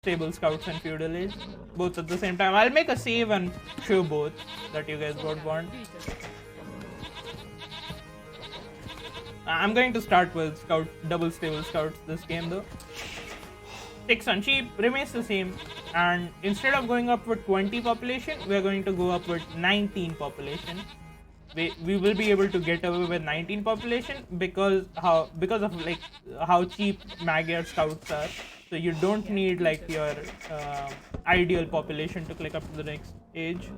stable scouts and feudal age, both at the same time. I'll make a save and show both that you guys would want. I'm going to start with double stable scouts this game though. 6 on sheep remains the same, and instead of going up with 20 population, we're going to go up with 19 population. We will be able to get away with 19 population because of like how cheap Magyar scouts are. So you don't need like your ideal population to click up to the next age.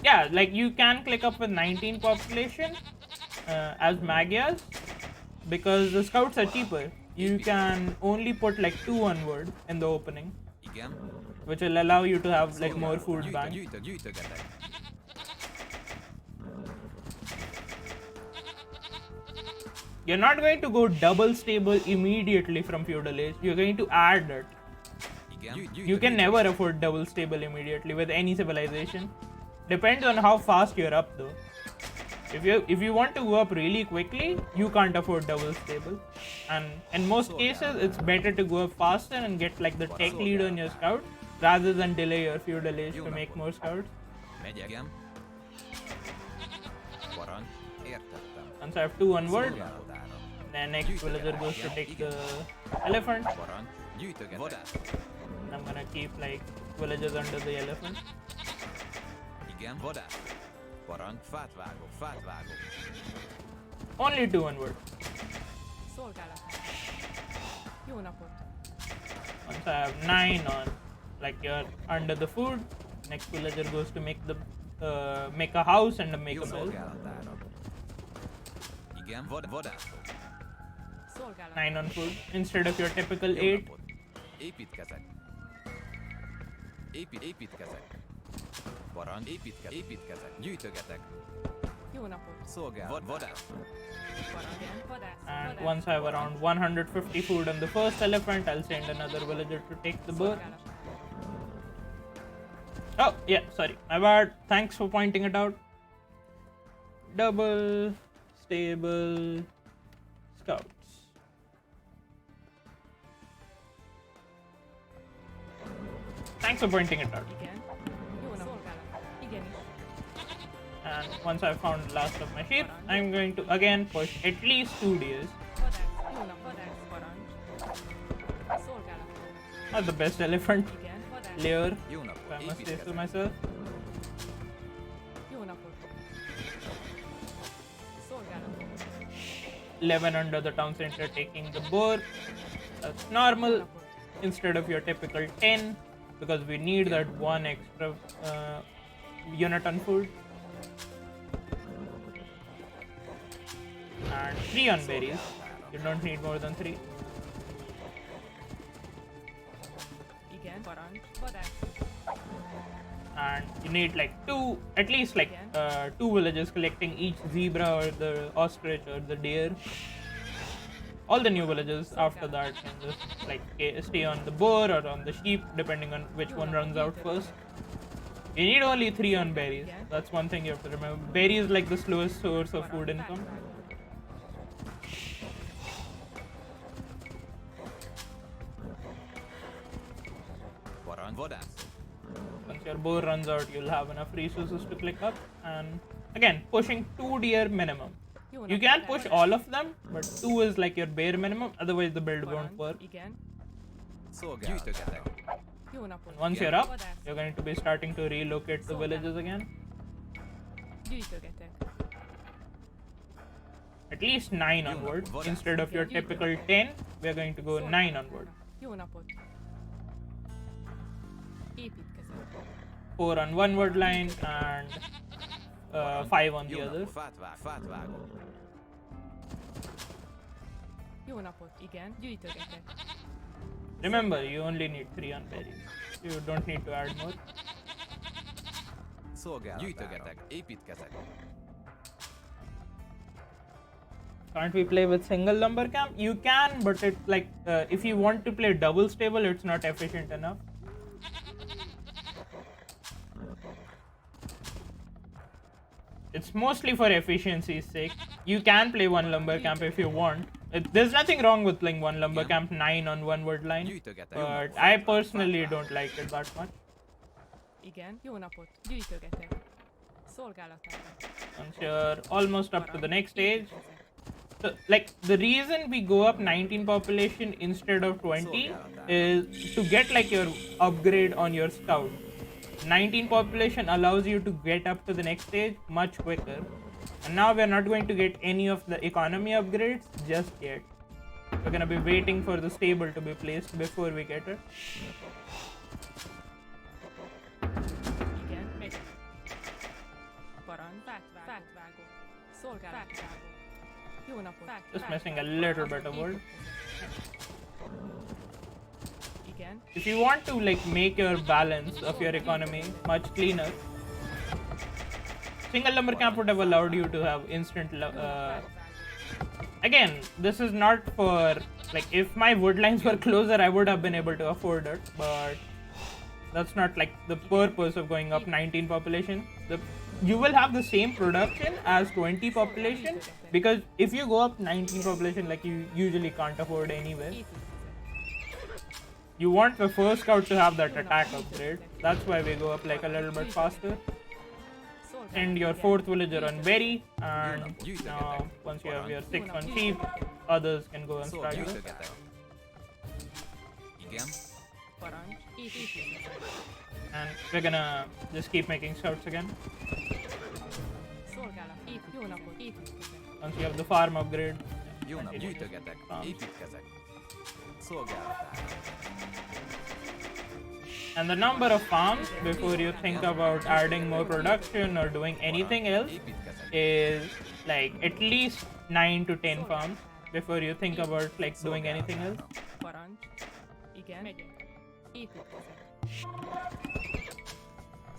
Yeah, like you can click up with 19 population as Magyars because the scouts are cheaper. You can only put like 2 on word in the opening, which will allow you to have like more food bank. You're not going to go double stable immediately from feudal age. You're going to add it. You can never afford double stable immediately with any civilization. Depends on how fast you're up though. If you want to go up really quickly, you can't afford double stable. And in most cases, it's better to go up faster and get like the tech lead on your scout rather than delay your feudal age to make more scouts. Once I have 2 onward, then next villager goes to take the elephant. I'm gonna keep like villagers under the elephant. Only 2 onward. Once I have 9 on, like you're under the food, next villager goes to make a house and make a mill. 9 on food instead of your typical 8. And once I have around 150 food on the first elephant, I'll send another villager to take the boar. Oh, yeah, sorry, my bad. Thanks for pointing it out. Double stable scouts. Thanks for pointing it out. And once I've found the last of my sheep, I'm going to again push at least 2 deers. Not the best elephant. Layer, if I must say so myself. 11 under the town center taking the boar. That's normal instead of your typical 10 because we need that 1 extra unit on food. And 3 on berries. You don't need more than 3. And you need like at least 2 villagers collecting each zebra or the ostrich or the deer. All the new villagers after that can just like stay on the boar or on the sheep depending on which one runs out first. You need only 3 on berries. That's one thing you have to remember. Berries is like the slowest source of food income. Once your boar runs out, you'll have enough resources to click up. And again, pushing 2 deer minimum. You can push all of them, but 2 is like your bare minimum, otherwise the build won't work. Once you're up, you're going to be starting to relocate the villages again. At least 9 onward. Instead of your typical 10, we're going to go 9 onward. 4 on one word line and 5 on the other. Remember, you only need 3 on berries. You don't need to add more. Can't we play with single lumber camp? You can, but it's like if you want to play double stable, it's not efficient enough. It's mostly for efficiency's sake. You can play one lumber camp if you want, There's nothing wrong with playing one lumber camp 9 on one word line, but I personally don't like it that much. Igen, jó napot. Gyűjtögetek. Szolgálatára. Once you're almost up to the next stage, so, like, the reason we go up 19 population instead of 20 is to get like your upgrade on your scout. 19 population allows you to get up to the next stage much quicker. And now we're not going to get any of the economy upgrades just yet. We're gonna be waiting for the stable to be placed before we get it. Igen, megy. Parancs. Fát vágok. Szolgálatára. Jó napot. Just missing a little bit of wood. Igen. If you want to like make your balance of your economy much cleaner, single lumber camp would have allowed you to have instant again, this is not for like, if my wood lines were closer I would have been able to afford it, but that's not like the purpose of going up 19 population. You will have the same production as 20 population, because if you go up 19 population, like, you usually can't afford anyway. You want the first scout to have that attack upgrade. That's why we go up like a little bit faster. And your 4th villager on berry, and now once you have your 6th on sheep, others can go and struggle. And we're gonna just keep making scouts again. Once you have the farm upgrade. And the number of farms before you think about adding more production or doing anything else is like at least 9 to 10 farms before you think about like doing anything else.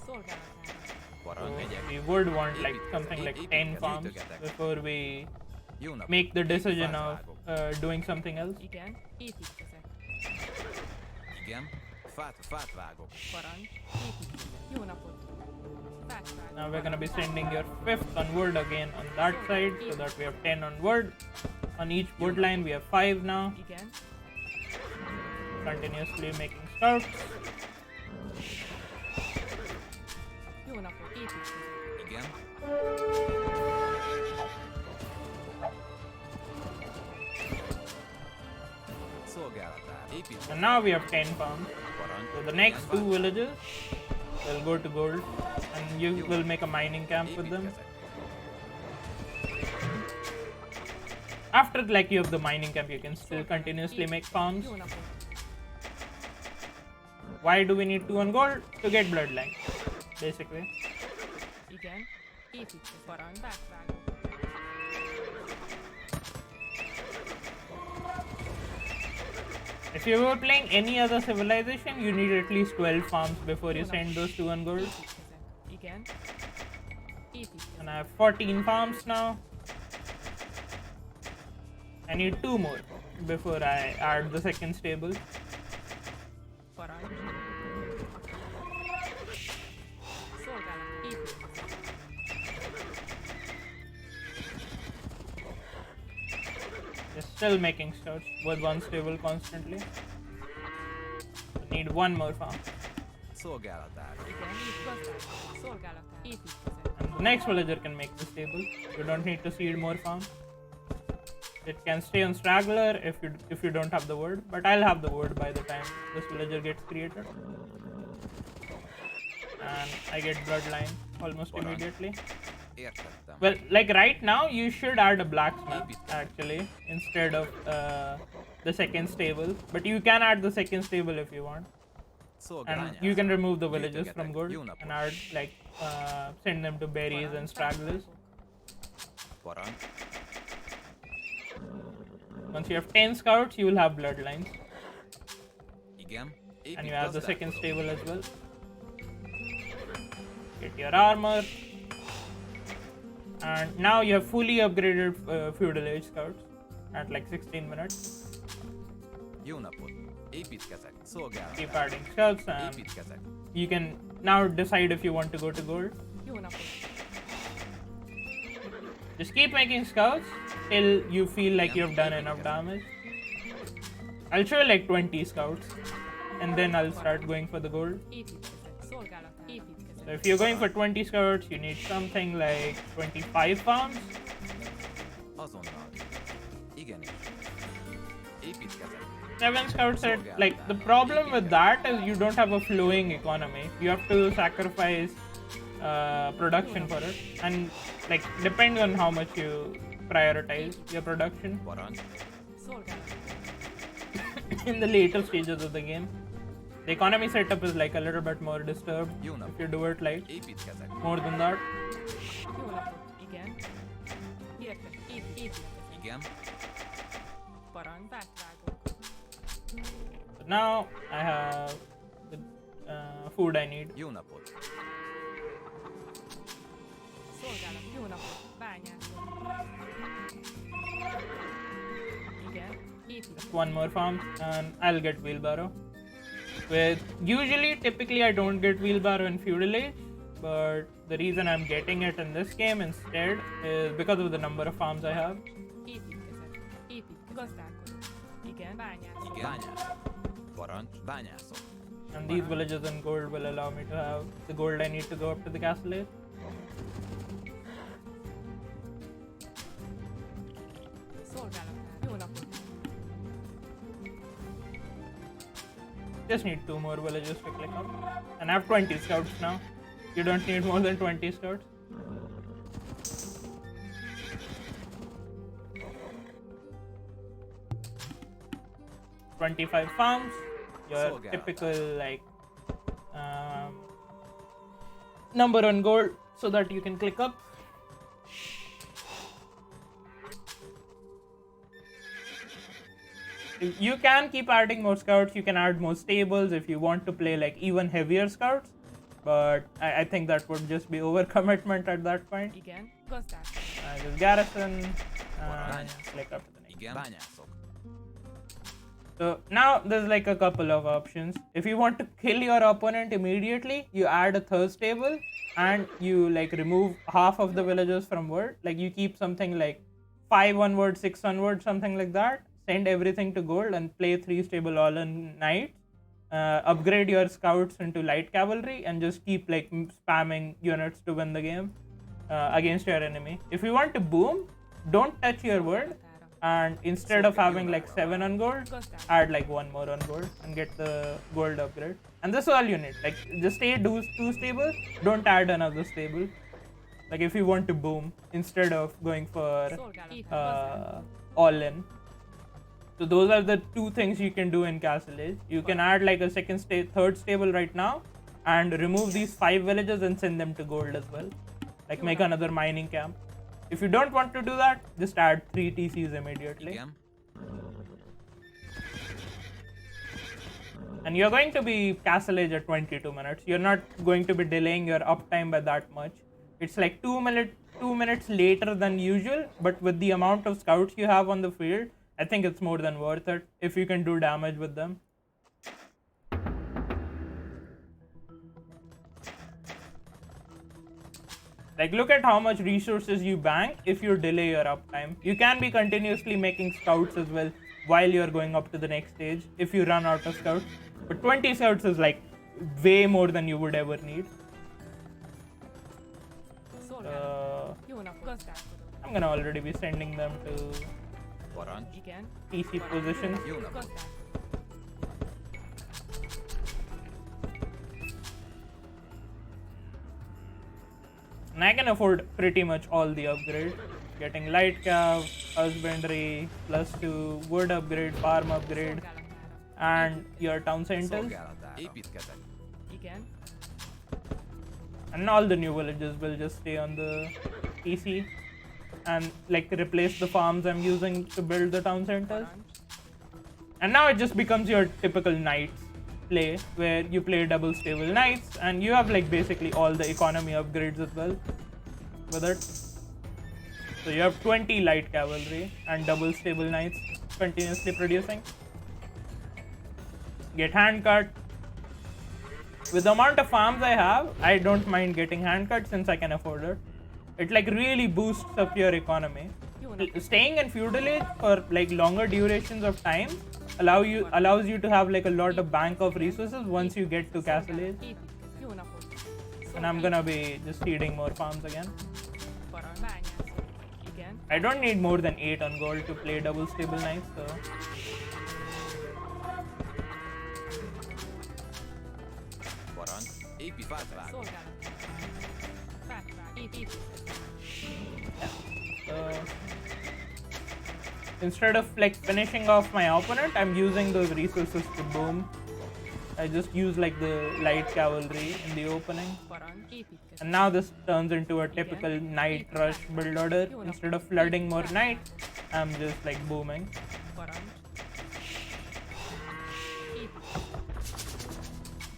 So we would want like something like 10 farms before we make the decision of doing something else. Now we're gonna be sending your 5th on wood again on that side, so that we have 10 on wood. On each wood line we have 5 now. Continuously making scouts. And now we have 10 farms. So the next 2 villages will go to gold, and you will make a mining camp with them. After like you have the mining camp, you can still continuously make farms. Why do we need 2 on gold? To get bloodline, basically. If you were playing any other civilization, you need at least 12 farms before you send those 2 on gold. And I have 14 farms now. I need 2 more before I add the 2nd stable. Just still making scouts with 1 stable constantly. Need 1 more farm. And the next villager can make the stable. You don't need to seed more farms. It can stay on straggler if you don't have the word, but I'll have the word by the time this villager gets created. And I get bloodline almost immediately. Well, like right now, you should add a blacksmith actually instead of the 2nd stable. But you can add the 2nd stable if you want. And you can remove the villagers from gold and add like send them to berries and stragglers. Once you have 10 scouts, you will have bloodlines. And you have the 2nd stable as well. Get your armor. And now you have fully upgraded feudal age scouts at like 16 minutes. Keep adding scouts, and you can now decide if you want to go to gold. Just keep making scouts till you feel like you've done enough damage. I'll show you like 20 scouts, and then I'll start going for the gold. Építkezet. Szolgálatára. So Építkezet. if you're going for 20 scouts, you need something like 25 farms. Azonnal. Igenis. Építkezet. 7 scouts are like, the problem with that is you don't have a flowing economy. You have to sacrifice production for it, and like depends on how much you prioritize your production Parancs. Szolgálatára. in the later stages of the game. The economy setup is like a little bit more disturbed if you do it like Építkezet. more than that. Jó napot. Igen. Értek. Építkezet. Igen. Parancs. Vágvágok. But now I have the food I need. Jó napot. Szolgálat. Jó napot. Bányászok. Igen. Építkezet. One more farm and I'll get wheelbarrow. With typically I don't get wheelbarrow in Feudal Age, but the reason I'm getting it in this game instead is because of the number of farms I have. Építkezet. Gazdálkodó. Igen. Bányászok. Igen. Bányászok. Parancs. Bányászok. And these villages in gold will allow me to have the gold I need to go up to the castle age. Szolgálatára. Jó napot. Just need 2 more villages to click up. And I have 20 scouts now. You don't need more than 20 scouts. $25 farms. Your Solgala. typical like number on gold so that you can click up. You can keep adding more scouts, you can add more stables if you want to play like even heavier scouts, but I think that would just be overcommitment at that point. Igen. Gazdálkodó. Just garrison and click up to the next. Igen. Bányászok. So now there's like a couple of options. If you want to kill your opponent immediately, you add a third stable and you like remove half of the villagers from word. Like you keep something like 5 onward, 6 onward, something like that. Send everything to gold and play 3 stable all in knights. Upgrade your scouts into light cavalry and just keep like spamming units to win the game against your enemy. If you want to boom, don't touch your word, and instead of having like 7 on gold, add like 1 more on gold and get the gold upgrade. And this is all you need. Like just stay do 2 stable, don't add another stable. Like if you want to boom instead of going for Szolgálatára. all in. So those are the 2 things you can do in Castle Age. You can add like a third stable right now and remove these 5 villages and send them to gold as well. Like make another mining camp. If you don't want to do that, just add 3 TCs immediately. Igen. And you're going to be Castle Age at 22 minutes. You're not going to be delaying your uptime by that much. It's like 2 minutes later than usual, but with the amount of scouts you have on the field, I think it's more than worth it if you can do damage with them. Like look at how much resources you bank if you delay your uptime. You can be continuously making scouts as well while you're going up to the next stage if you run out of scouts. But 20 scouts is like way more than you would ever need. Szolgálat. Jó nap. Gazdálkodó. I'm gonna already be sending them to Parancs. Igen. PC positions. Jó napot. Gazdálkodó. And I can afford pretty much all the upgrades. Getting light cav, husbandry, +2, wood upgrade, farm upgrade, Szolgálatára. and your town centers. Szolgálatára. Építkezet. Igen. And all the new villages will just stay on the PC and like replace the farms I'm using to build the town centers. Parancs. And now it just becomes your typical knights play where you play double stable knights and you have like basically all the economy upgrades as well with it. So you have 20 light cavalry and double stable knights continuously producing. Get hand cut. With the amount of farms I have, I don't mind getting hand cut since I can afford it. It like really boosts up your economy. Staying in feudal age for like longer durations of time allows you to have like a lot of bank of resources once you get to castle age. Építkezés. Jó napot. And I'm gonna be just seeding more farms again. Parancs. Bányászat. Igen. I don't need more than 8 on gold to play double stable knights, so Parancs. Épít fát vág. Szolgálat. Fátvág. Építkezés. So instead of like finishing off my opponent, I'm using those resources to boom. I just use like the light cavalry in the opening. Parancs. Építkezés. And now this turns into a typical knight rush build order. Instead of flooding more knights, I'm just like booming. Parancs. Építkezés.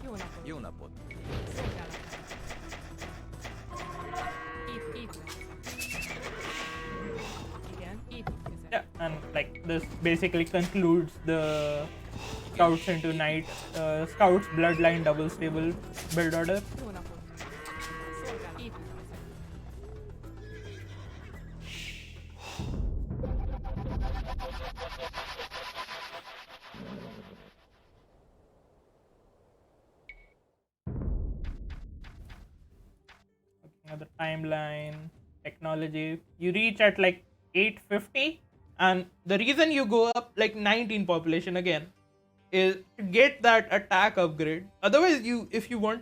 Jó napot. Jó napot. Szolgálat. Építkezés. Igen. Építkezés. Yeah, and like this basically concludes the scouts into knight, scouts bloodline double stable build order. Jó napot. Szolgálat. Építkezés. Looking at the timeline, technology, you reach at like 850, and the reason you go up like 19 population again is to get that attack upgrade. Otherwise, if you want to